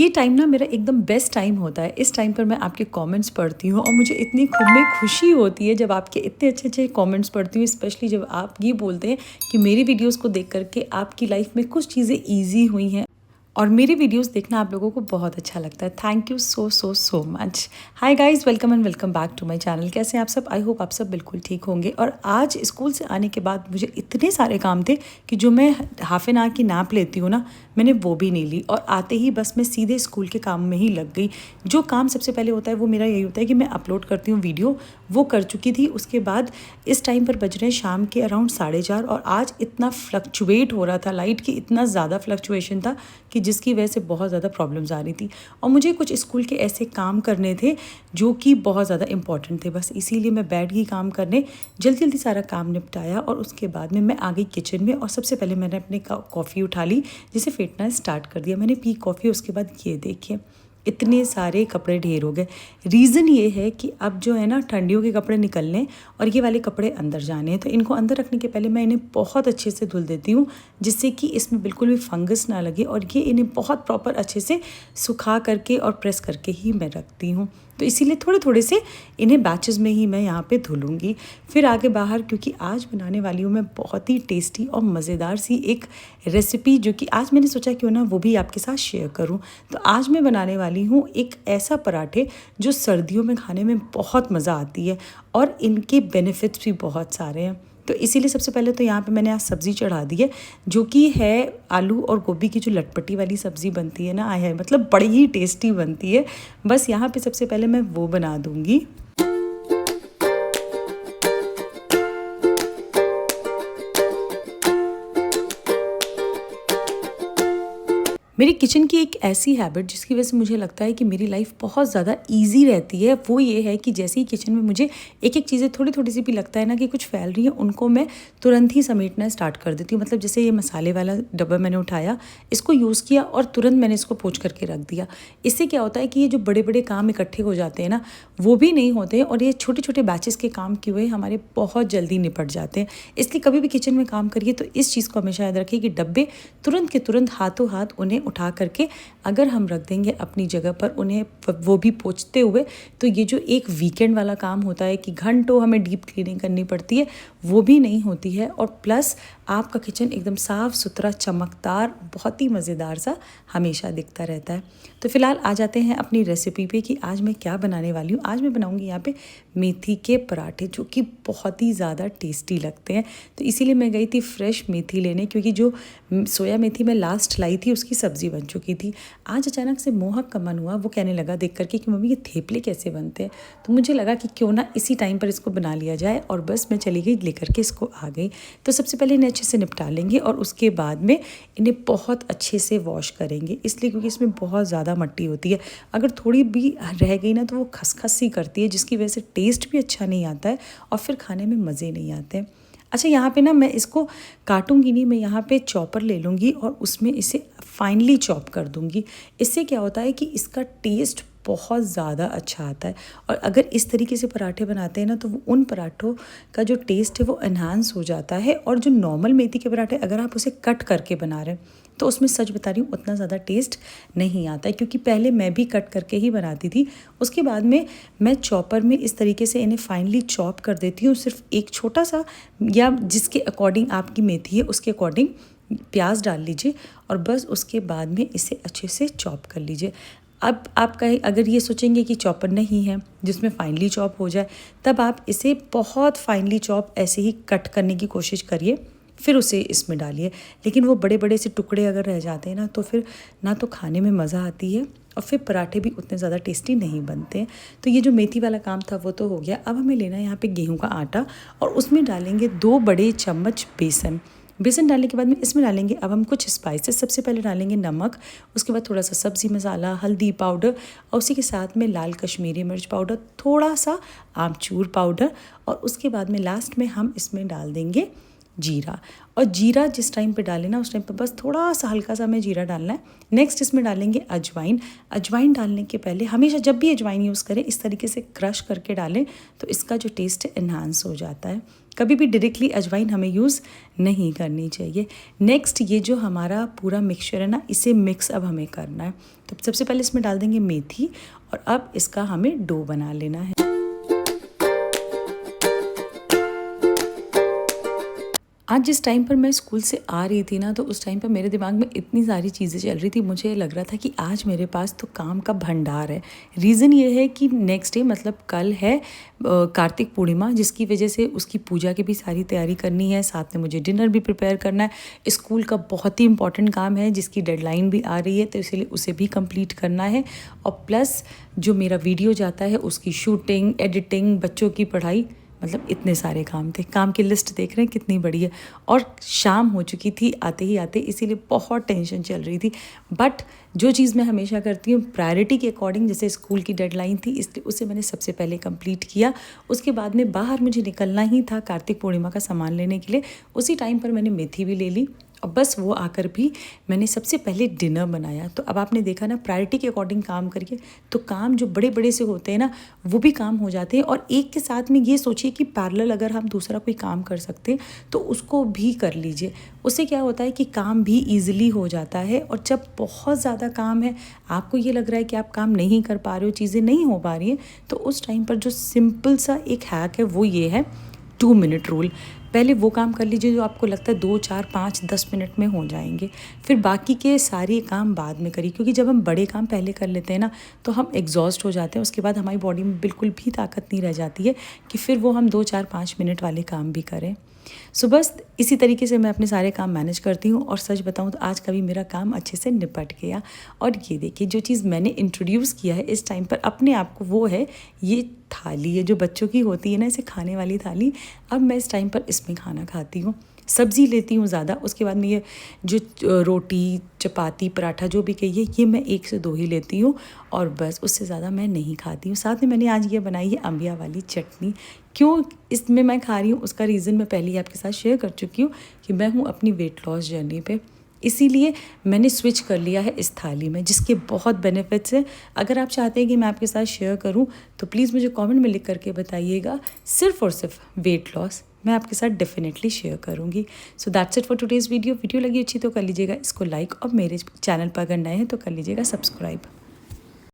ये टाइम ना मेरा एकदम बेस्ट टाइम होता है। इस टाइम पर मैं आपके कमेंट्स पढ़ती हूँ और मुझे इतनी खुद में खुशी होती है जब आपके इतने अच्छे अच्छे कमेंट्स पढ़ती हूँ, स्पेशली जब आप ये बोलते हैं कि मेरी वीडियोस को देख करके आपकी लाइफ में कुछ चीज़ें ईजी हुई हैं और मेरी वीडियोस देखना आप लोगों को बहुत अच्छा लगता है। Thank you so so so much. Hi guys, welcome and welcome back to my channel. कैसे हैं आप सब? आई होप आप सब बिल्कुल ठीक होंगे। और आज स्कूल से आने के बाद मुझे इतने सारे काम थे कि जो मैं हाफ एन आवर की नैप लेती हूँ ना, मैंने वो भी नहीं ली और आते ही बस मैं सीधे स्कूल के काम में ही लग गई। जो काम सबसे पहले होता है वो मेरा यही होता है कि मैं अपलोड करती हूँ वीडियो, वो कर चुकी थी। उसके बाद इस टाइम पर बज रहे हैं शाम के अराउंड 4:30 और आज इतना फ्लक्चुएट हो रहा था, लाइट की इतना ज़्यादा फ्लक्चुएशन था कि जिसकी वजह से बहुत ज़्यादा प्रॉब्लम्स आ रही थी और मुझे कुछ स्कूल के ऐसे काम करने थे जो कि बहुत ज़्यादा इंपॉर्टेंट थे। बस इसीलिए मैं बैठ गई काम करने, जल्दी जल्दी सारा काम निपटाया और उसके बाद में मैं आ गई किचन में और सबसे पहले मैंने अपनी कॉफ़ी उठा ली, जिसे फेंटना स्टार्ट कर दिया। मैंने पी कॉफ़ी, उसके बाद ये देखिए इतने सारे कपड़े ढेर हो गए। रीज़न ये है कि अब जो है ना, ठंडियों के कपड़े निकलने और ये वाले कपड़े अंदर जाने हैं, तो इनको अंदर रखने के पहले मैं इन्हें बहुत अच्छे से धुल देती हूँ, जिससे कि इसमें बिल्कुल भी फंगस ना लगे। और ये इन्हें बहुत प्रॉपर अच्छे से सुखा करके और प्रेस करके ही मैं रखती हूँ। तो इसीलिए थोड़े थोड़े से इन्हें बैचेस में ही मैं यहाँ पे धुलूँगी। फिर आगे बाहर, क्योंकि आज बनाने वाली हूँ मैं बहुत ही टेस्टी और मज़ेदार सी एक रेसिपी, जो कि आज मैंने सोचा क्यों ना वो भी आपके साथ शेयर करूँ। तो आज मैं बनाने वाली हूँ एक ऐसा पराठे जो सर्दियों में खाने में बहुत मज़ा आती है और इनके बेनिफिट्स भी बहुत सारे हैं। तो इसीलिए सबसे पहले तो यहाँ पे मैंने आज सब्ज़ी चढ़ा दी है, जो कि है आलू और गोभी की जो लटपटी वाली सब्ज़ी बनती है ना, है मतलब बड़ी ही टेस्टी बनती है। बस यहाँ पे सबसे पहले मैं वो बना दूँगी। मेरी किचन की एक ऐसी हैबिट जिसकी वजह से मुझे लगता है कि मेरी लाइफ बहुत ज़्यादा इजी रहती है, वो ये है कि जैसे ही किचन में मुझे एक एक चीज़ें थोड़ी थोड़ी सी भी लगता है ना कि कुछ फैल रही है, उनको मैं तुरंत ही समेटना स्टार्ट कर देती हूँ। मतलब जैसे ये मसाले वाला डब्बा मैंने उठाया, इसको यूज़ किया और तुरंत मैंने इसको पोंछ करके रख दिया। इससे क्या होता है कि ये जो बड़े बड़े काम इकट्ठे हो जाते हैं ना, वो भी नहीं होते और ये छोटे छोटे बैचेस के काम किए हुए हमारे बहुत जल्दी निपट जाते हैं। इसलिए कभी भी किचन में काम करिए तो इस चीज़ को हमेशा याद रखिए कि डब्बे तुरंत के तुरंत हाथों हाथ उन्हें उठा करके अगर हम रख देंगे अपनी जगह पर, उन्हें वो भी पोंछते हुए, तो ये जो एक वीकेंड वाला काम होता है कि घंटों हमें डीप क्लीनिंग करनी पड़ती है, वो भी नहीं होती है। और प्लस आपका किचन एकदम साफ़ सुथरा, चमकदार, बहुत ही मज़ेदार सा हमेशा दिखता रहता है। तो फिलहाल आ जाते हैं अपनी रेसिपी पे कि आज मैं क्या बनाने वाली हूँ। आज मैं बनाऊँगी यहाँ पे मेथी के पराठे, जो कि बहुत ही ज़्यादा टेस्टी लगते हैं। तो इसीलिए मैं गई थी फ्रेश मेथी लेने, क्योंकि जो सोया मेथी मैं लास्ट लाई थी उसकी सब्ज़ी बन चुकी थी। आज अचानक से मोहक का मन हुआ, वो कहने लगा देख करके कि मम्मी ये थेपले कैसे बनते हैं। तो मुझे लगा कि क्यों ना इसी टाइम पर इसको बना लिया जाए, और बस मैं चली गई लेकर के इसको आ गई। तो सबसे पहले इन्हें अच्छे से निपटा लेंगे और उसके बाद में इन्हें बहुत अच्छे से वॉश करेंगे, इसलिए क्योंकि इसमें बहुत ज़्यादा मट्टी होती है। अगर थोड़ी भी रह गई ना तो वो खसखस सी करती है, जिसकी वजह से टेस्ट भी अच्छा नहीं आता है और फिर खाने में मज़े नहीं आते हैं। अच्छा, यहाँ पे ना मैं इसको काटूंगी नहीं, मैं यहाँ पे चॉपर ले लूँगी और उसमें इसे फाइनली चॉप कर दूँगी। इससे क्या होता है कि इसका टेस्ट बहुत ज़्यादा अच्छा आता है। और अगर इस तरीके से पराठे बनाते हैं ना, तो उन पराठों का जो टेस्ट है वो एनहांस हो जाता है। और जो नॉर्मल मेथी के पराठे अगर आप उसे कट करके बना रहे हैं तो उसमें सच बता रही हूँ उतना ज़्यादा टेस्ट नहीं आता है, क्योंकि पहले मैं भी कट करके ही बनाती थी। उसके बाद में मैं चॉपर में इस तरीके से इन्हें फाइनली चॉप कर देती हूँ। सिर्फ एक छोटा सा, या जिसके अकॉर्डिंग आपकी मेथी है उसके अकॉर्डिंग प्याज डाल लीजिए और बस उसके बाद में इसे अच्छे से चॉप कर लीजिए। अब आप कहीं अगर ये सोचेंगे कि चॉपर नहीं है जिसमें फाइनली चॉप हो जाए, तब आप इसे बहुत फाइनली चॉप ऐसे ही कट करने की कोशिश करिए, फिर उसे इसमें डालिए। लेकिन वो बड़े बड़े से टुकड़े अगर रह जाते हैं ना, तो फिर ना तो खाने में मज़ा आती है और फिर पराठे भी उतने ज़्यादा टेस्टी नहीं बनते हैं। तो ये जो मेथी वाला काम था वो तो हो गया। अब हमें लेना है यहाँ पे गेहूं का आटा और उसमें डालेंगे 2 बड़े चम्मच बेसन। बेसन डालने के बाद में इसमें डालेंगे अब हम कुछ स्पाइसेस। सबसे पहले डालेंगे नमक, उसके बाद थोड़ा सा सब्ज़ी मसाला, हल्दी पाउडर और उसी के साथ में लाल कश्मीरी मिर्च पाउडर, थोड़ा सा आमचूर पाउडर और उसके बाद में लास्ट में हम इसमें डाल देंगे जीरा। और जीरा जिस टाइम पे डालें ना, उस टाइम पे बस थोड़ा सा हल्का सा हमें जीरा डालना है। नेक्स्ट इसमें डालेंगे अजवाइन। अजवाइन डालने के पहले हमेशा जब भी अजवाइन यूज़ करें इस तरीके से क्रश करके डालें, तो इसका जो टेस्ट है एनहांस हो जाता है। कभी भी डायरेक्टली अजवाइन हमें यूज़ नहीं करनी चाहिए। नेक्स्ट ये जो हमारा पूरा मिक्सचर है ना, इसे मिक्स अब हमें करना है। तो सबसे पहले इसमें डाल देंगे मेथी, और अब इसका हमें डो बना लेना है। आज जिस टाइम पर मैं स्कूल से आ रही थी ना, तो उस टाइम पर मेरे दिमाग में इतनी सारी चीज़ें चल रही थी, मुझे लग रहा था कि आज मेरे पास तो काम का भंडार है। रीज़न ये है कि नेक्स्ट डे मतलब कल है कार्तिक पूर्णिमा, जिसकी वजह से उसकी पूजा की भी सारी तैयारी करनी है, साथ में मुझे डिनर भी प्रिपेयर करना है। स्कूल का बहुत ही इंपॉर्टेंट काम है जिसकी डेडलाइन भी आ रही है, तो इसलिए उसे भी कंप्लीट करना है। और प्लस जो मेरा वीडियो जाता है उसकी शूटिंग, एडिटिंग, बच्चों की पढ़ाई, मतलब इतने सारे काम थे। काम की लिस्ट देख रहे हैं कितनी बड़ी है। और शाम हो चुकी थी आते ही आते, इसीलिए बहुत टेंशन चल रही थी। बट जो चीज़ मैं हमेशा करती हूँ प्रायोरिटी के अकॉर्डिंग, जैसे स्कूल की डेडलाइन थी इसलिए उसे मैंने सबसे पहले कंप्लीट किया। उसके बाद में बाहर मुझे निकलना ही था कार्तिक पूर्णिमा का सामान लेने के लिए। उसी टाइम पर मैंने मेथी भी ले ली, और बस वो आकर भी मैंने सबसे पहले डिनर बनाया। तो अब आपने देखा ना, प्रायोरिटी के अकॉर्डिंग काम करिए तो काम जो बड़े बड़े से होते हैं ना, वो भी काम हो जाते हैं। और एक के साथ में ये सोचिए कि पैरेलल अगर हम दूसरा कोई काम कर सकते हैं तो उसको भी कर लीजिए। उससे क्या होता है कि काम भी ईजिली हो जाता है। और जब बहुत ज़्यादा काम है, आपको ये लग रहा है कि आप काम नहीं कर पा रहे हो, चीज़ें नहीं हो पा रही हैं, तो उस टाइम पर जो सिंपल सा एक हैक है वो ये है, 2 मिनट रूल। पहले वो काम कर लीजिए जो आपको लगता है 2, 4, 5, 10 मिनट में हो जाएंगे। फिर बाकी के सारे काम बाद में करिए, क्योंकि जब हम बड़े काम पहले कर लेते हैं ना, तो हम एग्जॉस्ट हो जाते हैं। उसके बाद हमारी बॉडी में बिल्कुल भी ताकत नहीं रह जाती है कि फिर वो हम 2, 4, 5 मिनट वाले काम भी करें। सो बस इसी तरीके से मैं अपने सारे काम मैनेज करती हूँ। और सच बताऊँ तो आज का भी मेरा काम अच्छे से निपट गया। और ये देखिए, जो चीज़ मैंने इंट्रोड्यूस किया है इस टाइम पर अपने आप को, वो है ये थाली है जो बच्चों की होती है ना, इसे खाने वाली थाली। अब मैं इस टाइम पर इसमें खाना खाती हूँ। सब्ज़ी लेती हूँ ज़्यादा, उसके बाद में ये जो रोटी, चपाती, पराठा जो भी कहिए, ये मैं 1 से 2 ही लेती हूँ, और बस उससे ज़्यादा मैं नहीं खाती हूँ। साथ में मैंने आज ये बनाई है अम्बिया वाली चटनी। क्यों इसमें मैं खा रही हूँ उसका रीज़न मैं पहले ही आपके साथ शेयर कर चुकी हूँ कि मैं हूँ अपनी वेट लॉस जर्नी पे, इसीलिए मैंने स्विच कर लिया है इस थाली में, जिसके बहुत बेनिफिट्स हैं। अगर आप चाहते हैं कि मैं आपके साथ शेयर करूं तो प्लीज़ मुझे कमेंट में लिख करके बताइएगा। सिर्फ और सिर्फ वेट लॉस मैं आपके साथ डेफिनेटली शेयर करूंगी। So that's it for today's video. Video लगी अच्छी तो कर लीजिएगा इसको लाइक, और मेरे चैनल पर अगर नए हैं तो कर लीजिएगा सब्सक्राइब।